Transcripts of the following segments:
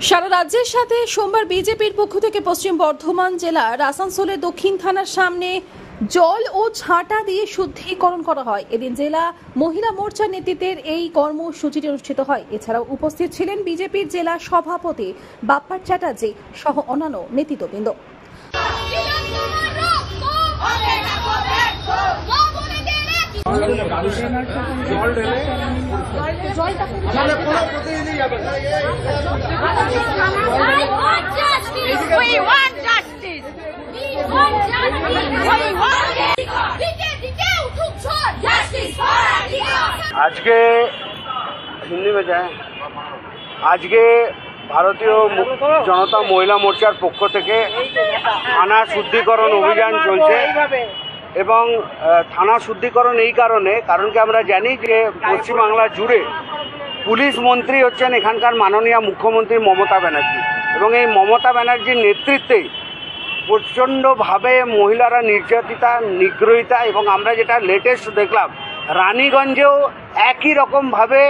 সারা রাজ্যের সাথে সোমবার বিজেপির পক্ষ থেকে পশ্চিম বর্ধমান জেলার আসানসোলের দক্ষিণ থানার সামনে জল ও ঝাঁটা দিয়ে শুদ্ধিকরণ করা হয়। এদিন জেলা মহিলা মোর্চার নেতৃত্বের এই কর্মসূচিটি অনুষ্ঠিত হয়। এছাড়াও উপস্থিত ছিলেন বিজেপির জেলা সভাপতি বাপ্পা চ্যাটার্জি সহ অন্যান্য নেতৃত্ববৃন্দ। আজকে হিন্দি में जाए আজকে ভারতীয় জনতা মহিলা মোর্চার পক্ষ থেকে থানা শুদ্ধিকরণ অভিযান চলছে এবং থানা শুদ্ধিকরণ এই কারণ কি আমরা জানি যে পশ্চিমবাংলা জুড়ে পুলিশ মন্ত্রী হচ্ছেন এখানকার মাননীয় মুখ্যমন্ত্রী মমতা ব্যানার্জি এবং এই মমতা ব্যানার্জির নেতৃত্বে প্রচণ্ডভাবে মহিলারা নির্যাতিতা নিগ্রহিতা এবং আমরা যেটা লেটেস্ট দেখলাম রানীগঞ্জেও একই রকমভাবে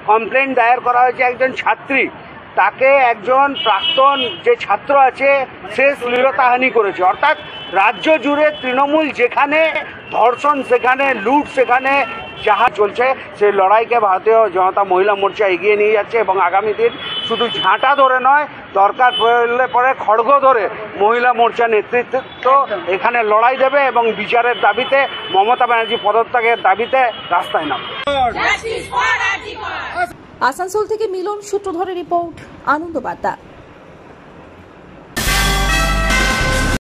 কমপ্লেন দায়ের করা হয়েছে। একজন ছাত্রী তাকে একজন প্রাক্তন যে ছাত্র আছে সে শ্লীলতাহানি করেছে। অর্থাৎ রাজ্য জুড়ে তৃণমূল যেখানে ধর্ষণ সেখানে লুট সেখানে যাহা চলছে সেই লড়াইকে ভারতীয় জনতা মহিলা মোর্চা এগিয়ে নিয়ে যাচ্ছে এবং আগামী দিন শুধু ঝাঁটা ধরে নয় দরকার পড়লে পরে খড়গ ধরে মহিলা মোর্চা নেতৃত্ব এখানে লড়াই দেবে এবং বিচারের দাবিতে মমতা ব্যানার্জি পদত্যাগের দাবিতে রাস্তায় নামবে। আসানসোল থেকে মিলন সূত্রধরের রিপোর্ট, আনন্দ বার্তা।